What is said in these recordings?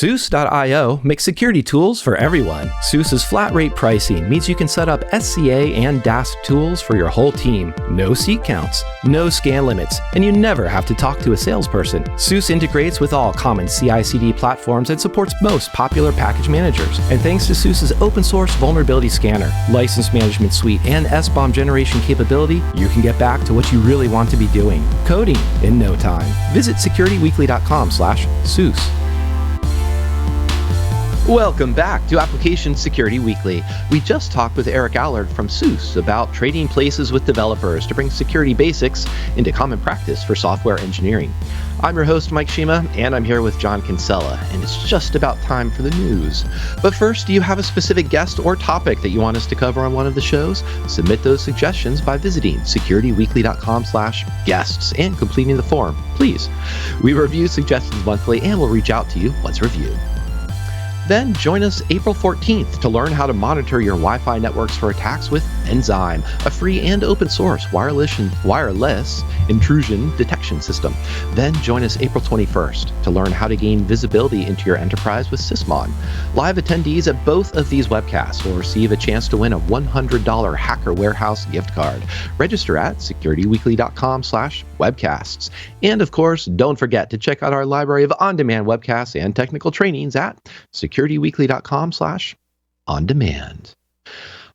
SUSE.io makes security tools for everyone. SUSE's flat rate pricing means you can set up SCA and DAST tools for your whole team. No seat counts, no scan limits, and you never have to talk to a salesperson. SUSE integrates with all common CI/CD platforms and supports most popular package managers. And thanks to SUSE's open source vulnerability scanner, license management suite, and SBOM generation capability, you can get back to what you really want to be doing, coding in no time. Visit securityweekly.com/SUSE. Welcome back to Application Security Weekly. We just talked with Eric Allard from SUSE about trading places with developers to bring security basics into common practice for software engineering. I'm your host, Mike Shima, and I'm here with John Kinsella, and it's just about time for the news. But first, do you have a specific guest or topic that you want us to cover on one of the shows? Submit those suggestions by visiting securityweekly.com/guests and completing the form, please. We review suggestions monthly and we'll reach out to you once reviewed. Then join us April 14th to learn how to monitor your Wi-Fi networks for attacks with Enzyme, a free and open source wireless intrusion detection system. Then join us April 21st to learn how to gain visibility into your enterprise with Sysmon. Live attendees at both of these webcasts will receive a chance to win a $100 Hacker Warehouse gift card. Register at securityweekly.com/webcasts. And of course, don't forget to check out our library of on-demand webcasts and technical trainings at securityweekly.com/on-demand.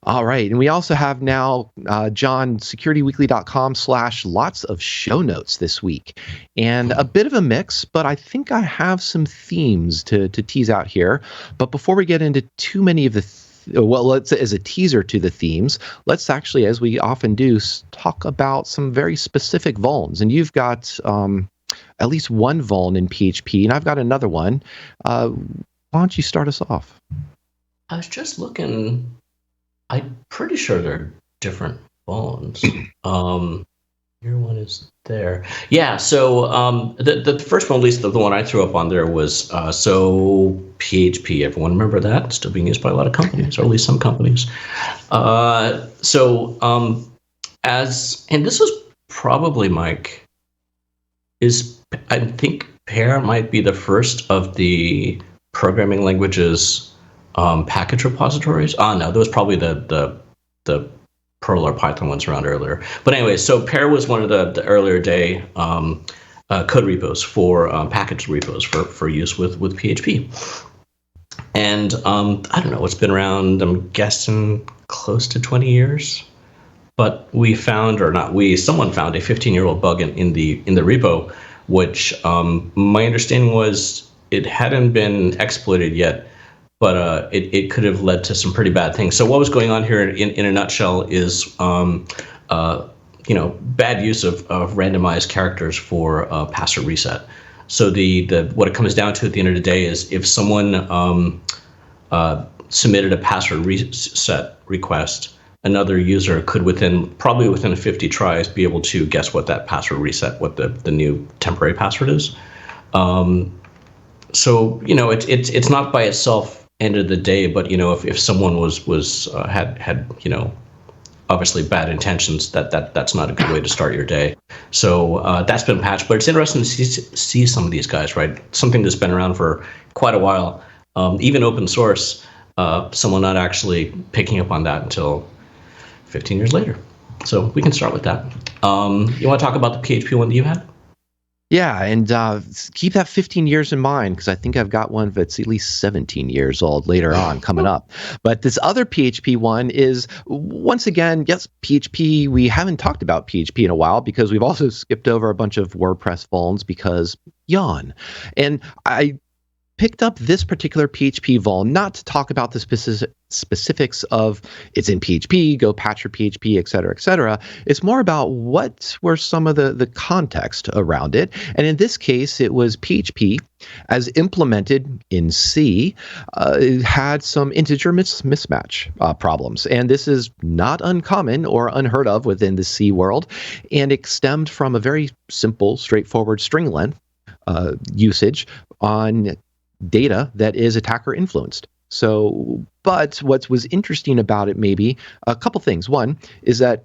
All right. And we also have now, John, securityweekly.com/lots of show notes this week. And a bit of a mix, but I think I have some themes to tease out here. But before we get into too many of the let's as a teaser to the themes, let's actually, as we often do, talk about some very specific vulns. And you've got at least one vuln in PHP, and I've got another one. Why don't you start us off? I was just looking. I'm pretty sure they're different vulns. Your one is there. Yeah, so the first one, at least the one I threw up on there, was so PHP. Everyone remember that? Still being used by a lot of companies, or at least some companies. And this was probably, Mike, I think Pear might be the first of the programming languages package repositories. No, there was probably the Perl or Python ones around earlier. But anyway, so Pear was one of the earlier day code repos for package repos for use with PHP. And I don't know, it's been around, I'm guessing, close to 20 years. But we found, or not we, someone found a 15-year-old bug in the repo, which my understanding was it hadn't been exploited yet, but it could have led to some pretty bad things. So what was going on here in a nutshell is bad use of randomized characters for passer reset. So the what it comes down to at the end of the day is if someone submitted a password reset request, another user could probably within 50 tries be able to guess what that password reset, what the new temporary password is. So it's not by itself end of the day, but if someone had obviously bad intentions, that's not a good way to start your day. So that's been patched, but it's interesting to see some of these guys, right? Something that's been around for quite a while, even open source, someone not actually picking up on that until 15 years later. So we can start with that. You want to talk about the PHP one that you had? Yeah, and keep that 15 years in mind, because I think I've got one that's at least 17 years old later on coming up. But this other PHP one is, once again, yes, PHP. We haven't talked about PHP in a while because we've also skipped over a bunch of WordPress vulns because yawn. And I picked up this particular PHP vuln not to talk about the specifics of it's in PHP, go patch your PHP, et cetera, et cetera. It's more about what were some of the context around it. And in this case, it was PHP as implemented in C. It had some integer mismatch problems. And this is not uncommon or unheard of within the C world. And it stemmed from a very simple, straightforward string length usage on data that is attacker influenced. So, but what was interesting about it, maybe a couple things. One is that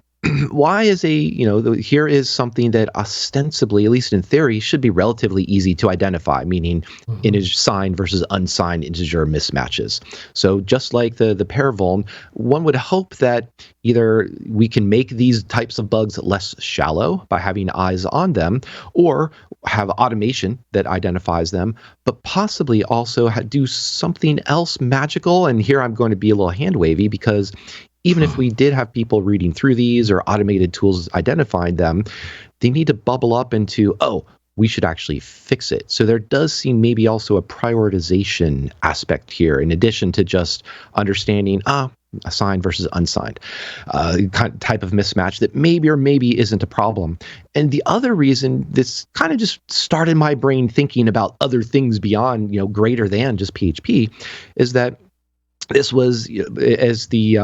why is here is something that ostensibly, at least in theory, should be relatively easy to identify, meaning integer signed versus unsigned integer mismatches. So just like the pair vuln, one would hope that either we can make these types of bugs less shallow by having eyes on them, or have automation that identifies them, but possibly also do something else magical. And here I'm going to be a little hand wavy, because even if we did have people reading through these or automated tools identifying them, they need to bubble up into, oh, we should actually fix it. So there does seem maybe also a prioritization aspect here, in addition to just understanding, assigned versus unsigned type of mismatch that maybe or maybe isn't a problem. And the other reason this kind of just started my brain thinking about other things beyond, greater than just PHP, is that this was, as the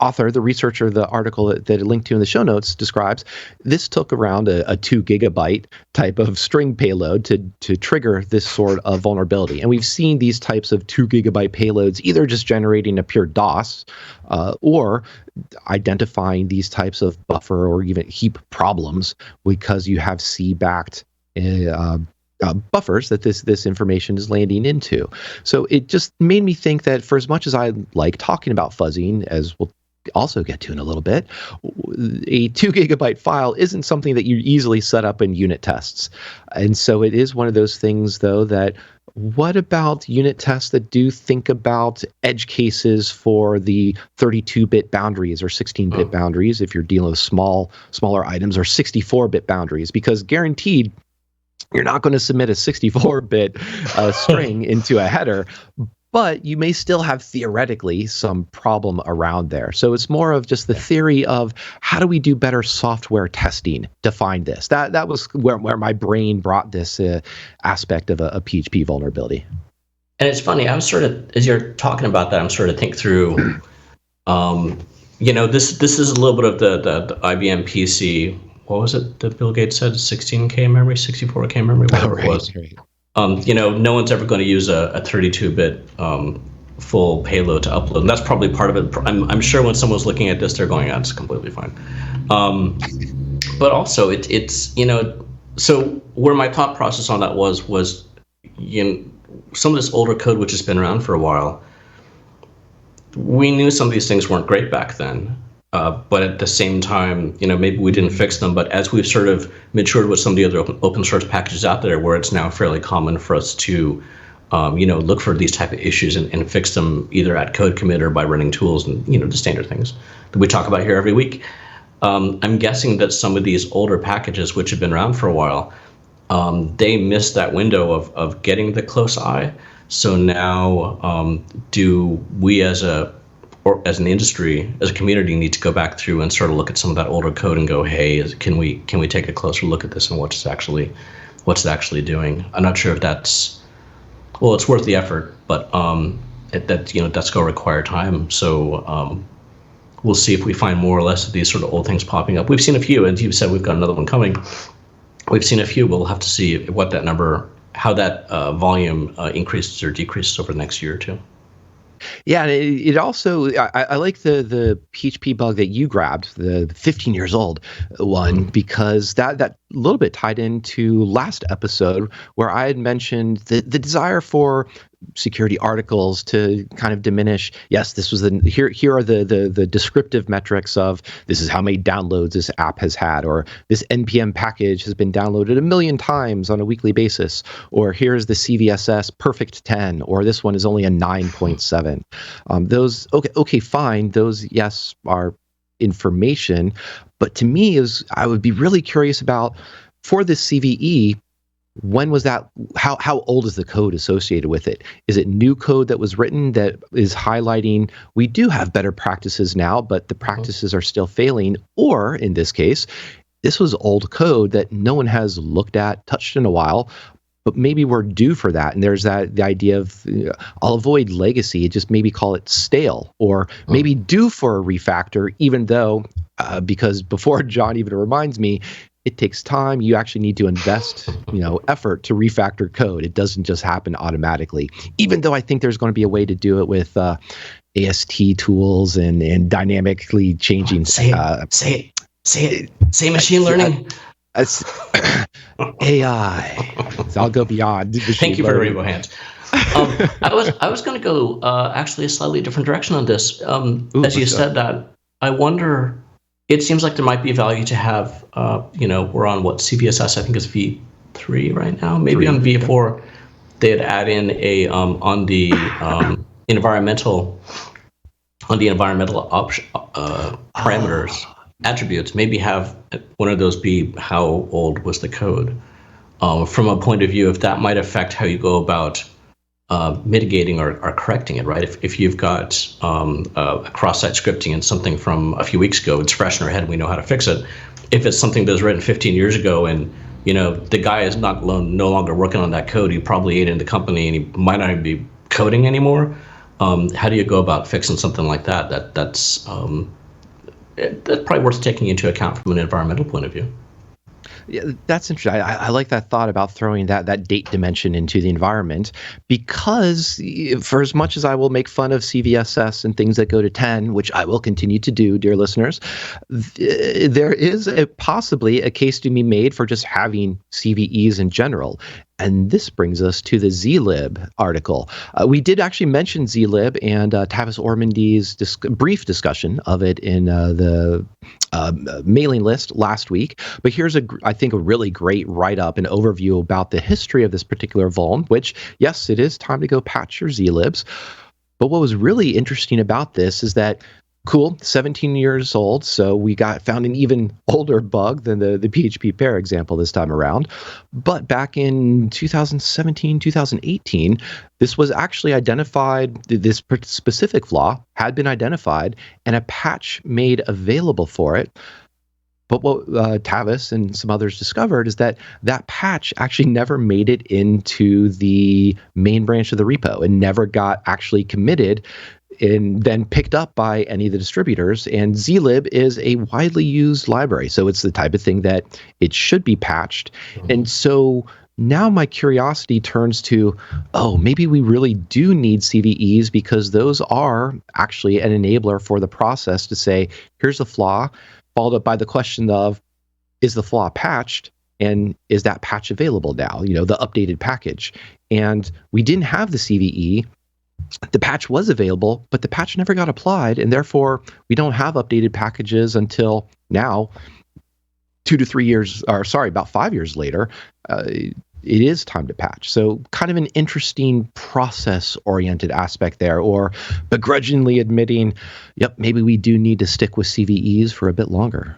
author, the researcher, the article that it linked to in the show notes describes, this took around a 2 gigabyte type of string payload to trigger this sort of vulnerability. And we've seen these types of 2 gigabyte payloads either just generating a pure DOS or identifying these types of buffer or even heap problems, because you have C-backed buffers that this information is landing into. So it just made me think that, for as much as I like talking about fuzzing, as we'll also get to in a little bit, a 2 gigabyte file isn't something that you easily set up in unit tests. And so it is one of those things, though, that what about unit tests that do think about edge cases for the 32-bit boundaries or 16-bit boundaries, if you're dealing with smaller items, or 64-bit boundaries? Because guaranteed, you're not going to submit a 64-bit string into a header, but you may still have theoretically some problem around there. So it's more of just the theory of, how do we do better software testing to find this? That was where my brain brought this aspect of a PHP vulnerability. And it's funny, I'm sort of, as you're talking about that, I'm sort of think through, this is a little bit of the IBM PC. What was it that Bill Gates said? 16K memory, 64K memory, whatever it was. Right. No one's ever going to use a 32-bit full payload to upload, and that's probably part of it. I'm sure when someone's looking at this, they're going, "It's completely fine." But also, it's so where my thought process on that was some of this older code, which has been around for a while. We knew some of these things weren't great back then. But at the same time, maybe we didn't fix them. But as we've sort of matured with some of the other open source packages out there, where it's now fairly common for us to, look for these type of issues and fix them either at code commit or by running tools and, the standard things that we talk about here every week. I'm guessing that some of these older packages, which have been around for a while, they missed that window of getting the close eye. So now do we as an industry, as a community, need to go back through and sort of look at some of that older code and go, hey, can we take a closer look at this and what's it actually doing? I'm not sure if it's worth the effort, but that's going to require time. So we'll see if we find more or less of these sort of old things popping up. We've seen a few, and you said we've got another one coming. We've seen a few. We'll have to see what that number, how that volume increases or decreases over the next year or two. Yeah, and it also, I like the PHP bug that you grabbed, the 15 years old one, because that little bit tied into last episode, where I had mentioned the desire for security articles to kind of diminish. Yes, this was here are the descriptive metrics of, this is how many downloads this app has had, or this NPM package has been downloaded 1 million times on a weekly basis, or here's the CVSS perfect 10, or this one is only a 9.7. Those, okay, fine. Those, yes, are information, but to me, I would be really curious about, for this CVE, when was that? How old is the code associated with it? Is it new code that was written that is highlighting, we do have better practices now, but the practices are still failing? Or in this case, this was old code that no one has looked at, touched in a while, but maybe we're due for that. And there's the idea of, I'll avoid legacy, just maybe call it stale, or maybe due for a refactor, even though, because before John even reminds me, it takes time. You actually need to invest, effort to refactor code. It doesn't just happen automatically, even though I think there's going to be a way to do it with AST tools and dynamically changing. Say it. Say machine learning. AI. So I'll go beyond machine Thank you for the learning. rainbow hands. I was going to go actually a slightly different direction on this. As you said that, I wonder. It seems like there might be value to have. We're on what CVSS, I think is V3 right now. Maybe on V4, they'd add in a on the environmental parameters attributes. Maybe have one of those be how old was the code. From a point of view, if that might affect how you go about mitigating or correcting it, right? If you've got a cross-site scripting and something from a few weeks ago, it's fresh in our head, we know how to fix it. If it's something that was written 15 years ago and the guy is no longer working on that code, he probably ate into the company and he might not even be coding anymore. How do you go about fixing something like that? That's probably worth taking into account from an environmental point of view. Yeah, that's interesting. I like that thought about throwing that date dimension into the environment, because for as much as I will make fun of CVSS and things that go to 10, which I will continue to do, dear listeners, there is possibly a case to be made for just having CVEs in general. And this brings us to the Zlib article. We did actually mention Zlib and Tavis Ormandy's brief discussion of it in the mailing list last week. But here's, I think, a really great write-up and overview about the history of this particular vuln, which, yes, it is time to go patch your Zlibs. But what was really interesting about this is that, cool, 17 years old, so we found an even older bug than the PHP pair example this time around. But back in 2017, 2018, this was actually identified, this specific flaw had been identified, and a patch made available for it. But what Tavis and some others discovered is that patch actually never made it into the main branch of the repo and never got actually committed and then picked up by any of the distributors. And Zlib is a widely used library, so it's the type of thing that it should be patched. And so now my curiosity turns to, maybe we really do need CVEs, because those are actually an enabler for the process to say, here's the flaw, followed up by the question of, is the flaw patched? And is that patch available now, the updated package? And we didn't have the CVE. The patch was available, but the patch never got applied, and therefore we don't have updated packages until now, about 5 years later. It is time to patch. So kind of an interesting process-oriented aspect there, or begrudgingly admitting, yep, maybe we do need to stick with CVEs for a bit longer.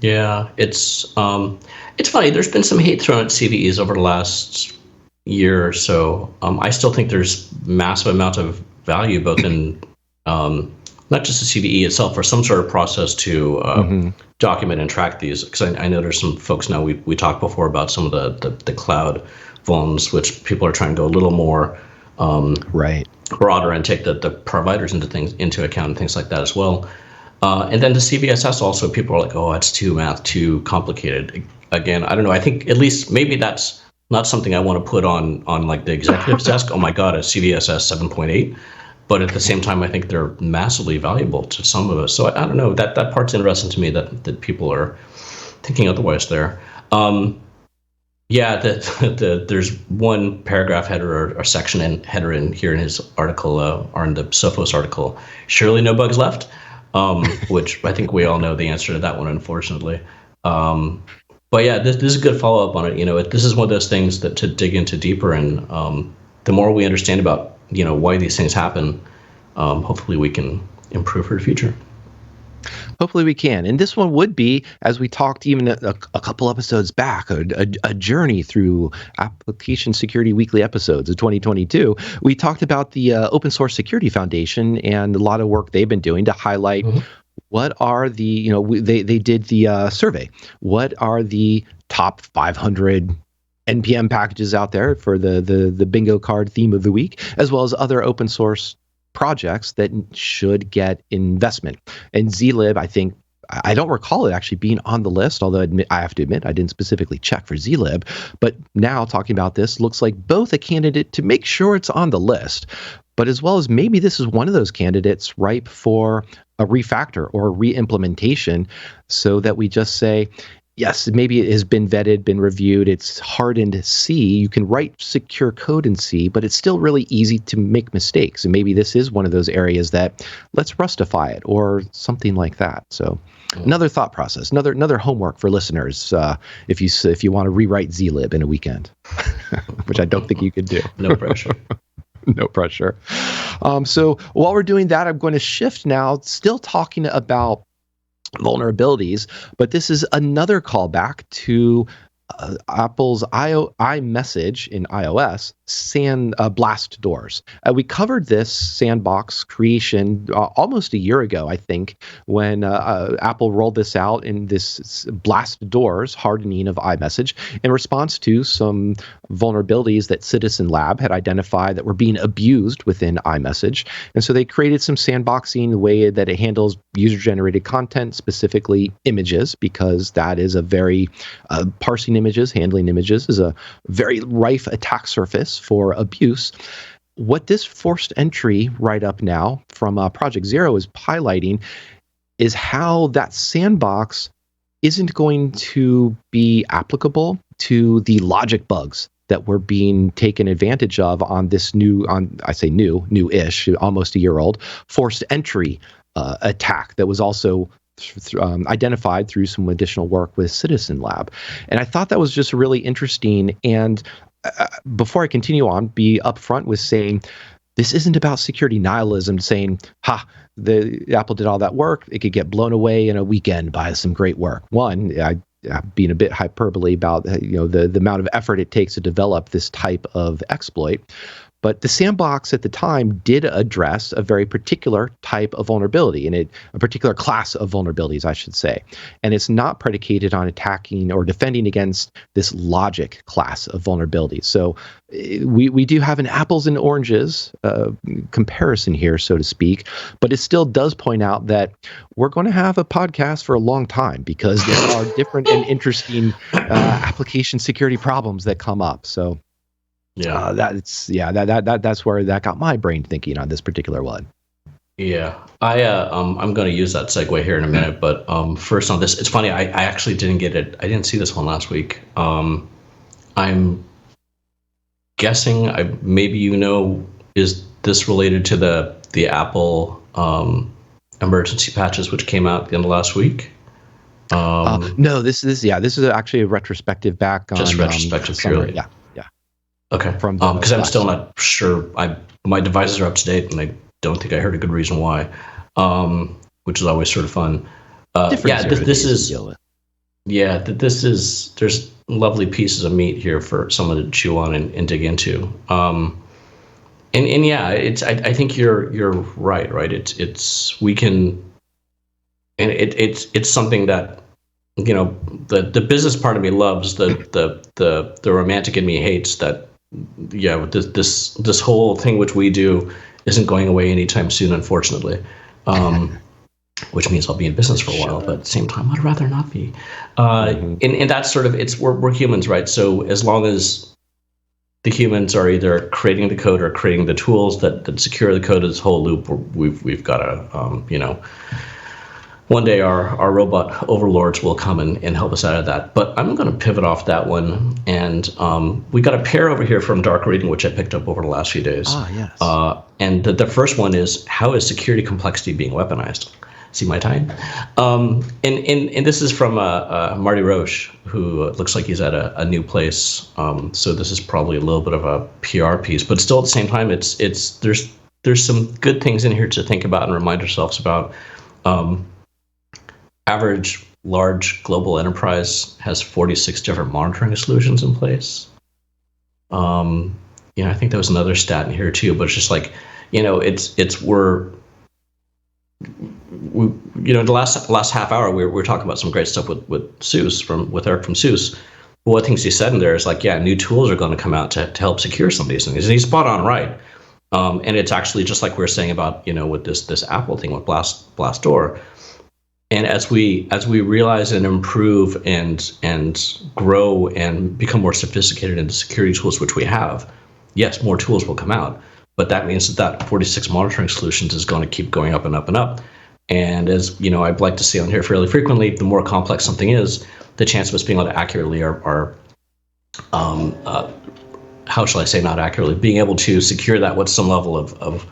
Yeah, it's funny. There's been some hate thrown at CVEs over the last year or so. I still think there's massive amount of value both in not just the CVE itself, or some sort of process to document and track these. Because I know there's some folks now, we talked before about some of the cloud vulns, which people are trying to go a little more broader and take the providers into account and things like that as well. And then the CVSS also, people are like, it's too complicated. Again, I don't know. I think at least maybe that's not something I want to put on like the executive's desk. Oh my God, a CVSS 7.8. But at the same time, I think they're massively valuable to some of us. So I don't know, that part's interesting to me that people are thinking otherwise there. There's one paragraph header or section header in here in his article, or in the Sophos article, surely no bugs left, which I think we all know the answer to that one, unfortunately. But yeah, this is a good follow-up on it. This is one of those things that to dig into deeper, and the more we understand about why these things happen, hopefully we can improve for the future. Hopefully we can. And this one would be, as we talked even a couple episodes back, a journey through Application Security Weekly episodes of 2022. We talked about the Open Source Security Foundation and a lot of work they've been doing to highlight what are the, they did the survey. What are the top 500 NPM packages out there for the bingo card theme of the week, as well as other open source projects that should get investment. And Zlib, I think, I don't recall it actually being on the list, although I have to admit I didn't specifically check for Zlib. But now talking about this, looks like both a candidate to make sure it's on the list, but as well as maybe this is one of those candidates ripe for a refactor or a re-implementation, so that we just say, yes, maybe it has been vetted, been reviewed, it's hardened C. You can write secure code in C, but it's still really easy to make mistakes. And maybe this is one of those areas that let's rustify it or something like that. So another thought process, another homework for listeners if you want to rewrite Zlib in a weekend, which I don't think you could do. No pressure. No pressure. So while we're doing that, I'm going to shift now, still talking about vulnerabilities, but this is another callback to Apple's iMessage in iOS, BlastDoor's. We covered this sandbox creation almost a year ago, I think, when Apple rolled this out in this BlastDoor's hardening of iMessage in response to some vulnerabilities that Citizen Lab had identified that were being abused within iMessage. And so they created some sandboxing, the way that it handles user-generated content, specifically images, because that is a very parsing images, handling images is a very rife attack surface for abuse. What this forced entry write-up now from Project Zero is highlighting is how that sandbox isn't going to be applicable to the logic bugs that were being taken advantage of on this new-ish, almost a year old, forced entry attack that was also identified through some additional work with Citizen Lab. And I thought that was just really interesting. And before I continue on, be upfront with saying, this isn't about security nihilism, saying, the Apple did all that work, it could get blown away in a weekend by some great work. One, being a bit hyperbole about the amount of effort it takes to develop this type of exploit. But the sandbox at the time did address a very particular type of vulnerability, and a particular class of vulnerabilities, I should say. And it's not predicated on attacking or defending against this logic class of vulnerabilities. So we do have an apples and oranges comparison here, so to speak, but it still does point out that we're going to have a podcast for a long time because there are different and interesting application security problems that come up. So that's where that got my brain thinking on this particular one. Yeah, I'm going to use that segue here in a minute, but first on this, it's funny. I actually didn't get it. I didn't see this one last week. I'm guessing maybe is this related to the Apple emergency patches which came out at the end of last week? No, this is actually a retrospective back on just retrospective purely. Yeah. Okay. Because I'm still not sure. My devices are up to date, and I don't think I heard a good reason why, which is always sort of fun. This is there's lovely pieces of meat here for someone to chew on and dig into. I think you're right. It's we can, and it's something that the business part of me loves, the romantic in me hates that. Yeah, this whole thing which we do isn't going away anytime soon, unfortunately. Which means I'll be in business for a while, but at the same time, I'd rather not be. And that's sort of we're humans, right? So as long as the humans are either creating the code or creating the tools that secure the code of this whole loop, we've got to one day our robot overlords will come and help us out of that. But I'm going to pivot off that one. And we got a pair over here from Dark Reading, which I picked up over the last few days. Yes. And the first one is, how is security complexity being weaponized? See my time? And this is from Marty Roche, who looks like he's at a new place. So this is probably a little bit of a PR piece. But still at the same time, there's some good things in here to think about and remind ourselves about. Average large global enterprise has 46 different monitoring solutions in place. I think there was another stat in here too, but it's just like, the last half hour we're talking about some great stuff with with Eric from SUSE. But one of the things he said in there is like, new tools are going to come out to help secure some of these things, and he's spot on right. And it's actually just like we were saying about with this Apple thing with BlastDoor. And as we realize and improve and grow and become more sophisticated in the security tools which we have, yes, more tools will come out. But that means that 46 monitoring solutions is going to keep going up and up and up. And as you know, I'd like to say on here fairly frequently, the more complex something is, the chance of us being able to accurately how shall I say, not accurately, being able to secure that with some level of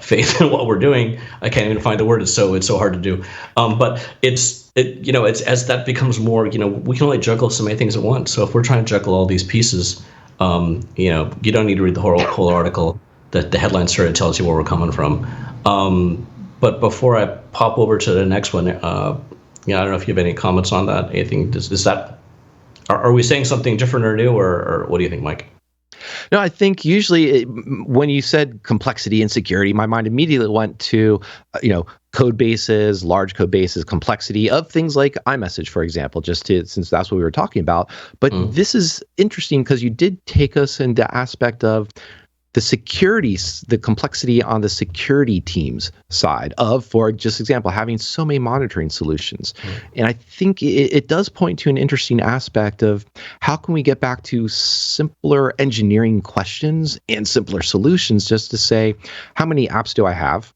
faith in what we're doing. I can't even find the word. It's so hard to do. But it's as that becomes more, we can only juggle so many things at once. So if we're trying to juggle all these pieces, you don't need to read the whole article. The headline sort of tells you where we're coming from. But before I pop over to the next one, I don't know if you have any comments on that. Anything? Is that? Are we saying something different or new, or what do you think, Mike? No, I think usually when you said complexity and security, my mind immediately went to, code bases, large code bases, complexity of things like iMessage, for example, since that's what we were talking about. But this is interesting because you did take us into aspect of the security, the complexity on the security team's side of, for just example, having so many monitoring solutions. And I think it does point to an interesting aspect of how can we get back to simpler engineering questions and simpler solutions, just to say, how many apps do I have?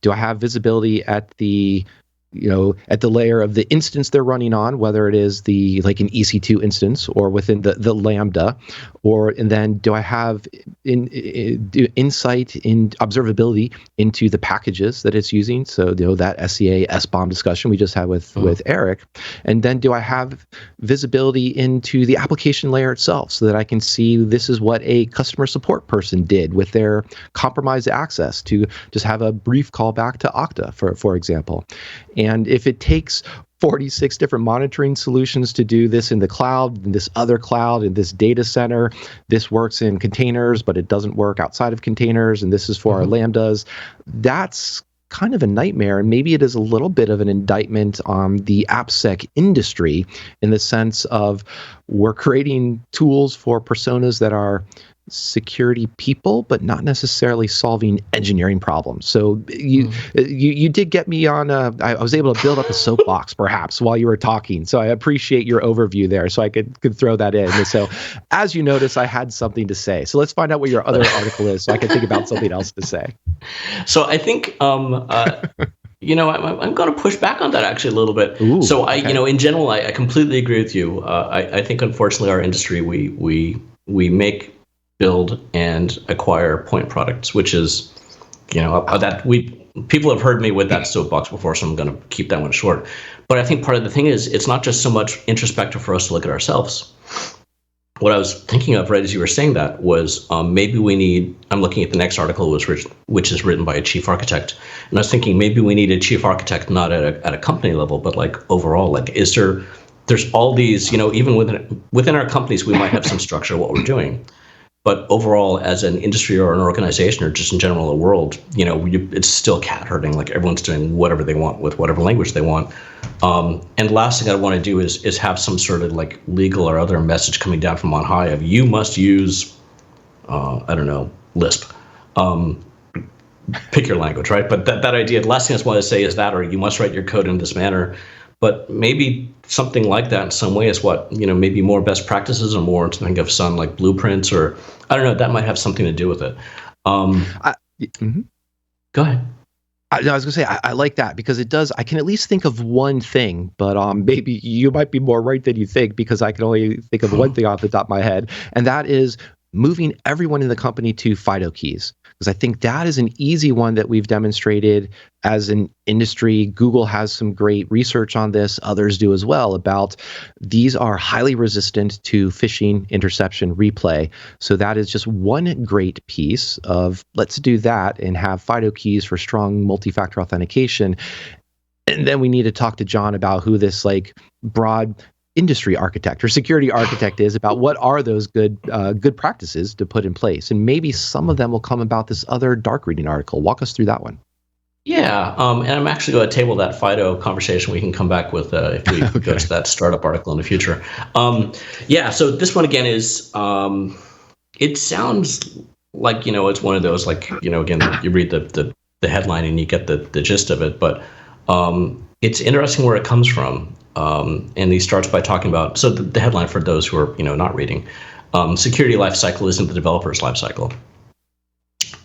Do I have visibility at the layer of the instance they're running on, whether it is like an EC2 instance or within the Lambda, and then do I have insight in observability into the packages that it's using? So that SCA SBOM discussion we just had with Eric, and then do I have visibility into the application layer itself so that I can see this is what a customer support person did with their compromised access to just have a brief call back to Okta, for example. And if it takes 46 different monitoring solutions to do this in the cloud, in this other cloud, in this data center, this works in containers, but it doesn't work outside of containers, and this is for our Lambdas, that's kind of a nightmare. And maybe it is a little bit of an indictment on the AppSec industry in the sense of we're creating tools for personas that are security people, but not necessarily solving engineering problems. So you did get me on. I was able to build up a soapbox perhaps while you were talking. So I appreciate your overview there. So I could throw that in. And so as you notice, I had something to say. So let's find out what your other article is, so I can think about something else to say. So I think. I'm going to push back on that actually a little bit. Ooh, so okay. In general, I completely agree with you. I think unfortunately our industry we make, build, and acquire point products, which is, that people have heard me with that soapbox before, so I'm going to keep that one short. But I think part of the thing is it's not just so much introspective for us to look at ourselves. What I was thinking of right as you were saying that was maybe we need, I'm looking at the next article which is written by a chief architect, and I was thinking maybe we need a chief architect not at a company level, but like overall, like there's all these, even within our companies we might have some structure of what we're doing. But overall, as an industry or an organization or just in general the world, it's still cat herding. Like everyone's doing whatever they want with whatever language they want. And the last thing I want to do is have some sort of like legal or other message coming down from on high of you must use, Lisp. Pick your language, right? But that idea, the last thing I just want to say is that, or you must write your code in this manner. But maybe something like that in some way is what, maybe more best practices or more to think of some like blueprints, or I don't know, that might have something to do with it. Go ahead. I was going to say, I like that because it does, I can at least think of one thing, but maybe you might be more right than you think because I can only think of one thing off the top of my head, and that is moving everyone in the company to FIDO keys. Because I think that is an easy one that we've demonstrated as an industry. Google has some great research on this. Others do as well, about these are highly resistant to phishing, interception, replay. So that is just one great piece of let's do that and have FIDO keys for strong multi-factor authentication. And then we need to talk to John about who this like broad industry architect or security architect is, about what are those good practices to put in place. And maybe some of them will come about this other dark reading article. Walk us through that one. Yeah, and I'm actually going to table that FIDO conversation. We can come back with if we go to that startup article in the future. So this one again is, it sounds like, it's one of those like, again, you read the headline and you get the gist of it, but It's interesting where it comes from. And he starts by talking about, so the headline for those who are not reading, security lifecycle isn't the developer's lifecycle.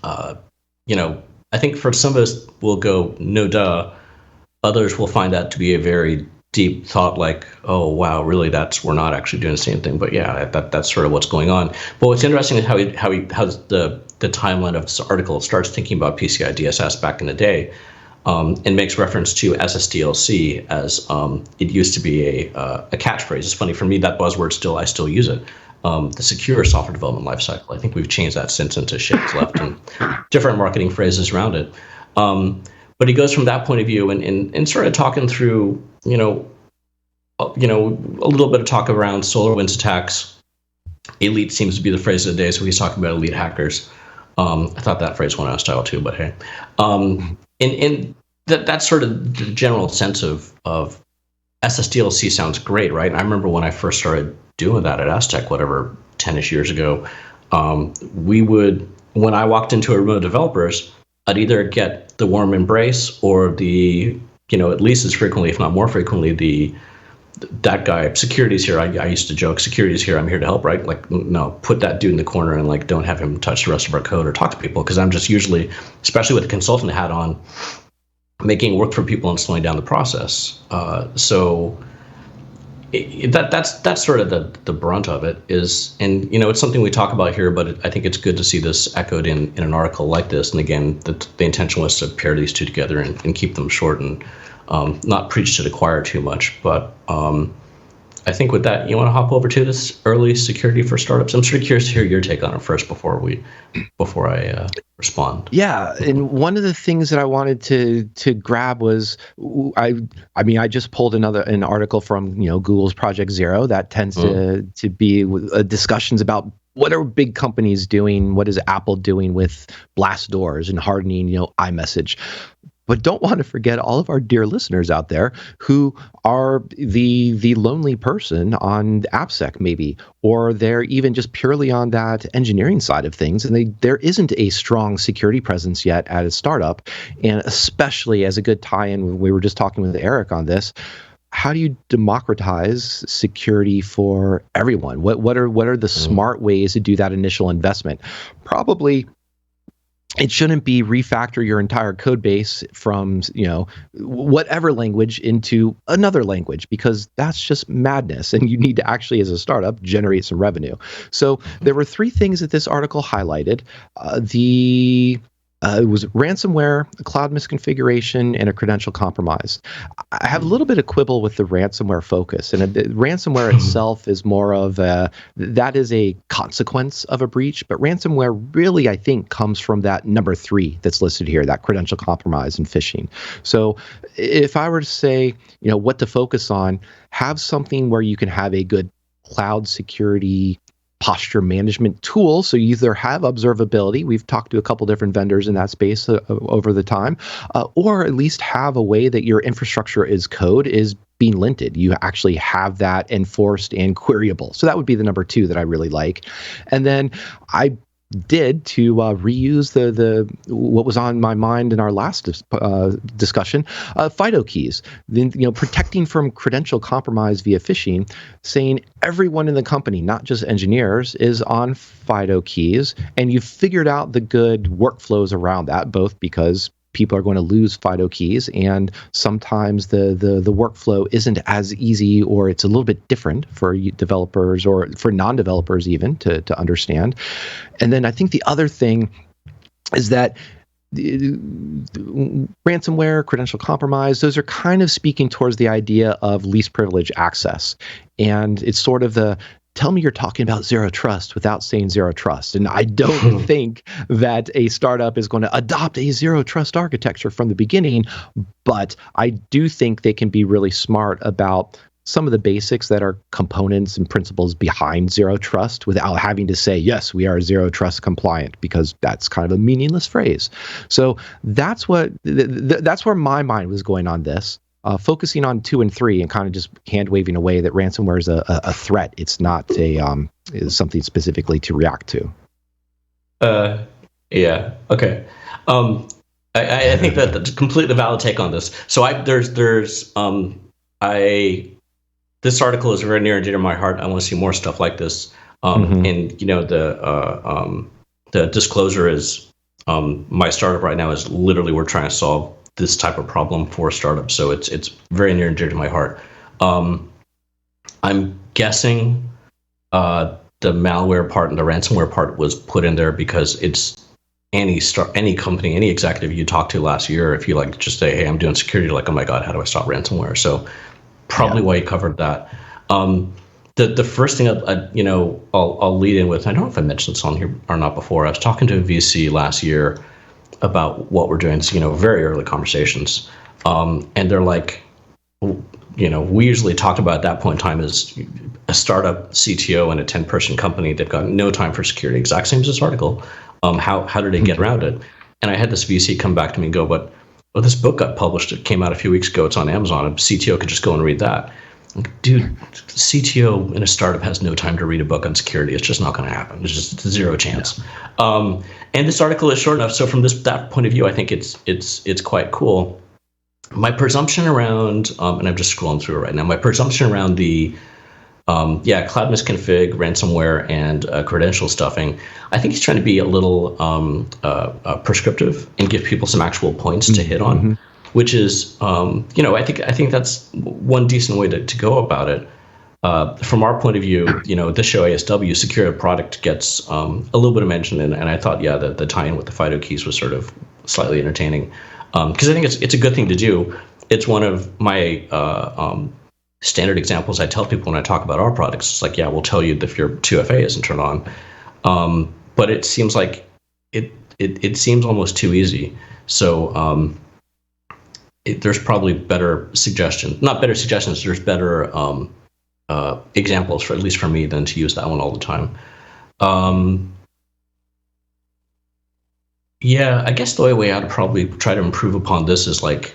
I think for some of us, we'll go, no duh. Others will find that to be a very deep thought, like, oh, wow, really, we're not actually doing the same thing. But yeah, that's sort of what's going on. But what's interesting is how the timeline of this article starts thinking about PCI DSS back in the day, and makes reference to SSDLC as it used to be a catchphrase. It's funny, for me, that buzzword I still use it. The secure software development lifecycle. I think we've changed that since into shapes left and different marketing phrases around it. But he goes from that point of view and sort of talking through, a little bit of talk around SolarWinds attacks. Elite seems to be the phrase of the day, so he's talking about elite hackers. I thought that phrase went out of style too, but hey. And that's sort of the general sense of SSDLC sounds great, right? And I remember when I first started doing that at Aztec, whatever, 10-ish years ago, when I walked into a room of developers, I'd either get the warm embrace or the, at least as frequently, if not more frequently, that guy, security's here. I used to joke, security's here, I'm here to help, right? Like, no, put that dude in the corner and like don't have him touch the rest of our code or talk to people, because I'm just usually, especially with the consultant hat on, making it work for people and slowing down the process. So that's sort of the brunt of it is, and it's something we talk about here, but I think it's good to see this echoed in an article like this. And again, the intention was to pair these two together and keep them short and not preach to the choir too much. But I think with that, you want to hop over to this early security for startups? I'm sort of curious to hear your take on it first before I respond. Yeah, and one of the things that I wanted to grab was I just pulled an article from Google's Project Zero that tends to be discussions about what are big companies doing, what is Apple doing with BlastDoor's and hardening iMessage. But don't want to forget all of our dear listeners out there who are the lonely person on AppSec maybe, or they're even just purely on that engineering side of things, and there isn't a strong security presence yet at a startup, and especially as a good tie-in, we were just talking with Eric on this. How do you democratize security for everyone? What are the smart ways to do that initial investment? Probably it shouldn't be refactor your entire code base from whatever language into another language, because that's just madness, and you need to actually, as a startup, generate some revenue. So there were three things that this article highlighted. It was ransomware, a cloud misconfiguration, and a credential compromise. I have a little bit of quibble with the ransomware focus, and ransomware itself is more of that is a consequence of a breach, but ransomware really, I think, comes from that number 3 that's listed here, that credential compromise and phishing. So if I were to say, what to focus on, have something where you can have a good cloud security posture management tool. So you either have observability, we've talked to a couple different vendors in that space over the time, or at least have a way that your infrastructure as code is being linted. You actually have that enforced and queryable. So that would be the number 2 that I really like. And then I did to reuse the what was on my mind in our last discussion, FIDO keys. Then protecting from credential compromise via phishing, saying everyone in the company, not just engineers, is on FIDO keys, and you've figured out the good workflows around that, both because people are going to lose FIDO keys, and sometimes the workflow isn't as easy, or it's a little bit different for developers or for non-developers even to understand. And then I think the other thing is that ransomware, credential compromise, those are kind of speaking towards the idea of least privilege access. And it's sort of tell me you're talking about zero trust without saying zero trust. And I don't think that a startup is going to adopt a zero trust architecture from the beginning, but I do think they can be really smart about some of the basics that are components and principles behind zero trust without having to say, yes, we are zero trust compliant, because that's kind of a meaningless phrase. So that's that's where my mind was going on this. Focusing on 2 and 3 and kind of just hand waving away that ransomware is a threat. It's not is something specifically to react to. Yeah. Okay. I think that that's a completely valid take on this. So this article is very near and dear to my heart. I want to see more stuff like this. And the disclosure is my startup right now is literally we're trying to solve this type of problem for startups. So it's very near and dear to my heart. I'm guessing the malware part and the ransomware part was put in there because it's any company, any executive you talk to last year, if you like just say, hey, I'm doing security, like, oh my God, how do I stop ransomware? So probably why you covered that. The first thing I'll lead in with, I don't know if I mentioned this on here or not before. I was talking to a VC last year about what we're doing, very early conversations. And they're like, we usually talked about at that point in time as a startup CTO and a 10-person company. They've got no time for security, exact same as this article. How did they get around it? And I had this VC come back to me and go, but this book got published. It came out a few weeks ago. It's on Amazon. A CTO could just go and read that. I'm like, dude, CTO in a startup has no time to read a book on security. It's just not going to happen. There's just zero chance. Yeah. And this article is short enough. So from that point of view, I think it's quite cool. My presumption around, and I'm just scrolling through it right now. My presumption around the cloud misconfig, ransomware, and credential stuffing. I think he's trying to be a little prescriptive and give people some actual points to hit on, which is, I think that's one decent way to go about it. From our point of view, this show ASW, secure a product gets a little bit of mention, and I thought, that the tie-in with the FIDO keys was sort of slightly entertaining, because I think it's a good thing to do. It's one of my standard examples I tell people when I talk about our products. It's like, we'll tell you if your 2FA isn't turned on. But it seems like it seems almost too easy. So there's probably better suggestions. Not better suggestions, there's better examples, for at least for me, than to use that one all the time. I guess the only way I'd probably try to improve upon this is like,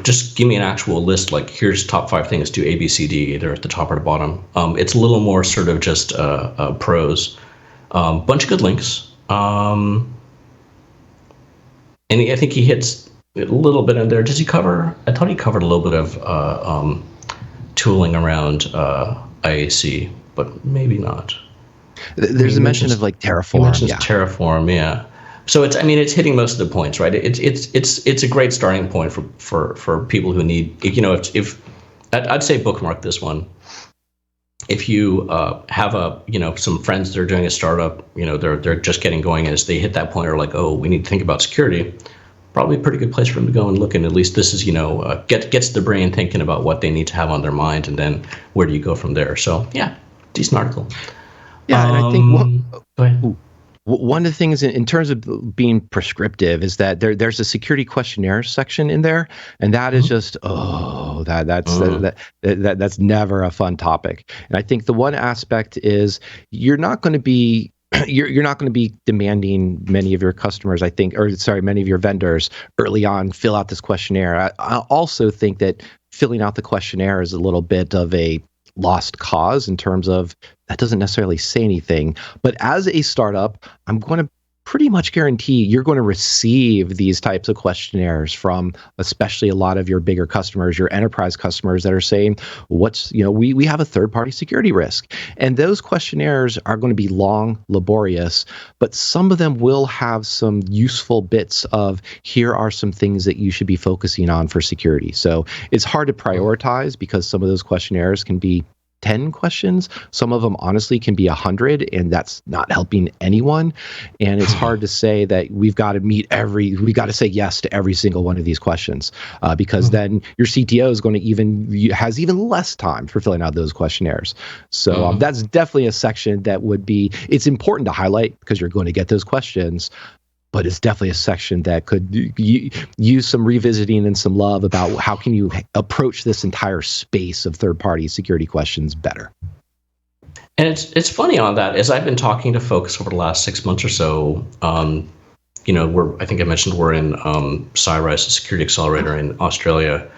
just give me an actual list, like here's top 5 things, do A, B, C, D, either at the top or the bottom. It's a little more sort of just prose. Bunch of good links. And I think he hits a little bit in there. Does he cover? I thought he covered a little bit of tooling around IAC, but maybe not. There's a mention of like Terraform. He mentions Terraform, yeah. So it's hitting most of the points, right? It's a great starting point for people who need, if I'd say bookmark this one. If you have some friends that are doing a startup, they're just getting going, and as they hit that point, are like, oh, we need to think about security. Probably a pretty good place for them to go and look. And at least this is, gets the brain thinking about what they need to have on their mind, and then where do you go from there? So decent article. Yeah, and I think go ahead. One of the things in terms of being prescriptive is that there's a security questionnaire section in there, and that is just that's never a fun topic. And I think the one aspect is you're not going to be demanding many of your customers, many of your vendors early on fill out this questionnaire. I also think that filling out the questionnaire is a little bit of a lost cause in terms of that doesn't necessarily say anything. But as a startup, I'm going to pretty much guarantee you're going to receive these types of questionnaires from especially a lot of your bigger customers, your enterprise customers that are saying, we have a third-party security risk. And those questionnaires are going to be long, laborious, but some of them will have some useful bits of here are some things that you should be focusing on for security. So it's hard to prioritize because some of those questionnaires can be 10 questions. Some of them honestly can be 100, and that's not helping anyone. And it's hard to say that we've got to say yes to every single one of these questions because then your CTO is going to has even less time for filling out those questionnaires. So that's definitely a section that it's important to highlight because you're going to get those questions. But it's definitely a section that could use some revisiting and some love about how can you approach this entire space of third-party security questions better. And it's funny on that, as I've been talking to folks over the last 6 months or so, I think I mentioned we're in CyRise, a security accelerator in Australia,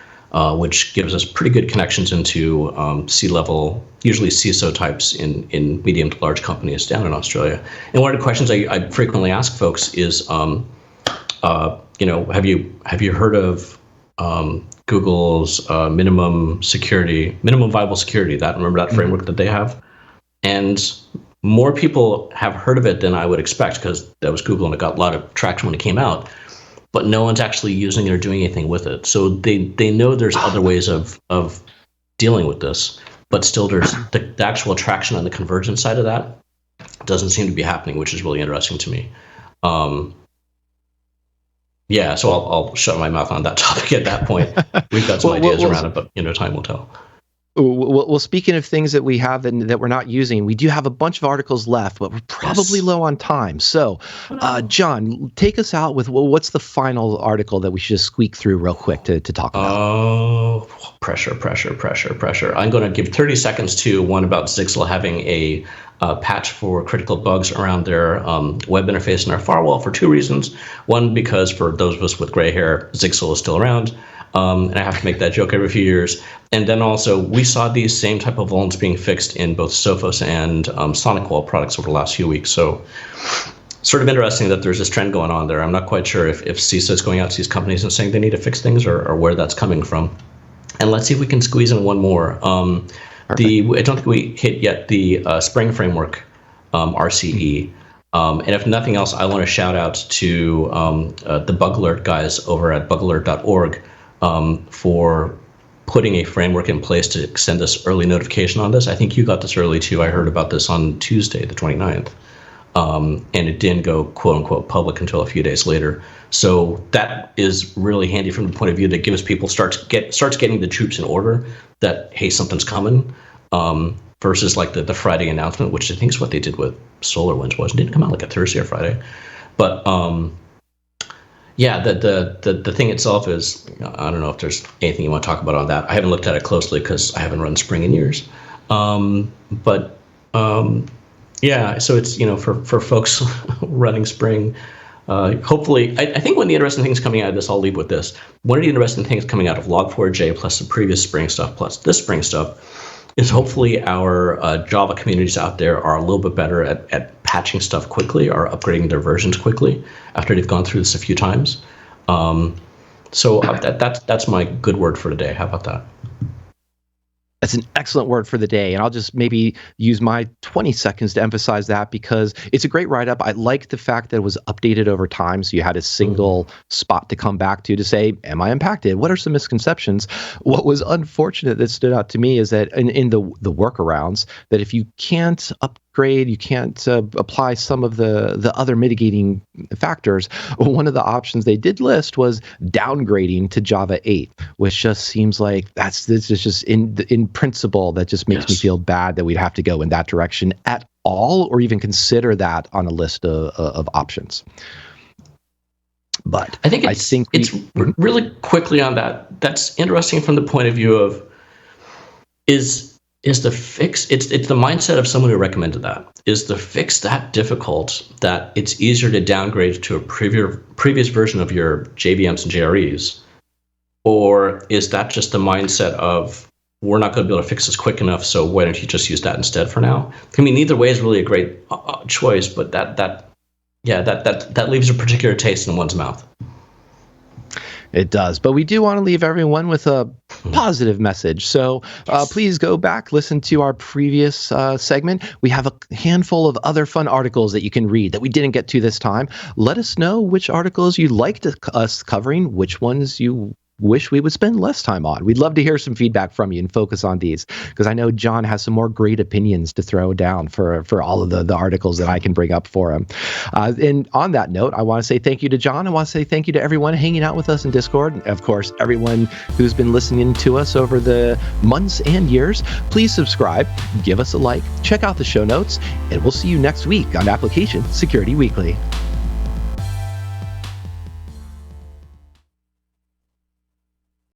which gives us pretty good connections into C-level, usually CISO types in medium to large companies down in Australia. And one of the questions I frequently ask folks is, have you heard of Google's minimum viable security? Remember that framework that they have? And more people have heard of it than I would expect, because that was Google and it got a lot of traction when it came out. But no one's actually using it or doing anything with it. So they know there's other ways of dealing with this, but still there's the actual traction on the convergence side of that doesn't seem to be happening, which is really interesting to me. Yeah, so I'll shut my mouth on that topic at that point. We've got some ideas around it, but time will tell. Well, speaking of things that we have and that we're not using, we do have a bunch of articles left, but we're probably low on time. So, John, take us out with what's the final article that we should just squeak through real quick to talk about? Oh, pressure. I'm going to give 30 seconds to one about Zixel having a patch for critical bugs around their web interface and their firewall for two reasons. One, because for those of us with gray hair, Zixel is still around. And I have to make that joke every few years. And then also, we saw these same type of vulns being fixed in both Sophos and SonicWall products over the last few weeks. So sort of interesting that there's this trend going on there. I'm not quite sure if CISA is going out to these companies and saying they need to fix things, or where that's coming from. And let's see if we can squeeze in one more. I don't think we hit yet the Spring Framework RCE. And if nothing else, I want to shout out to the bug alert guys over at bugalert.org for putting a framework in place to send us early notification on this. I think you got this early too. I heard about this on Tuesday, the 29th. And it didn't go quote unquote public until a few days later. So that is really handy from the point of view that gives people starts getting the troops in order that, hey, something's coming, versus like the Friday announcement, which I think is what they did with SolarWinds was. It didn't come out like a Thursday or Friday. But yeah, the thing itself is, I don't know if there's anything you want to talk about on that. I haven't looked at it closely because I haven't run Spring in years. Yeah, so it's, for folks running Spring, hopefully, I think one of the interesting things coming out of this, I'll leave with this. One of the interesting things coming out of Log4j plus the previous Spring stuff plus this Spring stuff is hopefully our Java communities out there are a little bit better at patching stuff quickly or upgrading their versions quickly after they've gone through this a few times. So that's my good word for today. How about that? That's an excellent word for the day. And I'll just maybe use my 20 seconds to emphasize that, because it's a great write-up. I like the fact that it was updated over time. So you had a single spot to come back to say, am I impacted? What are some misconceptions? What was unfortunate that stood out to me is that in the workarounds, that if you can't upgrade, you can't apply some of the other mitigating factors, one of the options they did list was downgrading to Java 8, which just seems like this is just in principle, that just makes me feel bad that we'd have to go in that direction at all, or even consider that on a list of options. But I think it's really quickly on that. That's interesting from the point of view of is the fix. It's the mindset of someone who recommended that. Is the fix that difficult that it's easier to downgrade to a previous version of your JVMs and JREs, or is that just the mindset of, we're not going to be able to fix this quick enough, so why don't you just use that instead for now? I mean, either way is really a great choice, but that leaves a particular taste in one's mouth. It does. But we do want to leave everyone with a positive message. So please go back, listen to our previous segment. We have a handful of other fun articles that you can read that we didn't get to this time. Let us know which articles you'd like us covering, which ones you wish we would spend less time on. We'd love to hear some feedback from you and focus on these, because I know John has some more great opinions to throw down for all of the articles that I can bring up for him. And on that note, I want to say thank you to John. I want to say thank you to everyone hanging out with us in Discord. And of course, everyone who's been listening to us over the months and years. Please subscribe, give us a like, check out the show notes, and we'll see you next week on Application Security Weekly.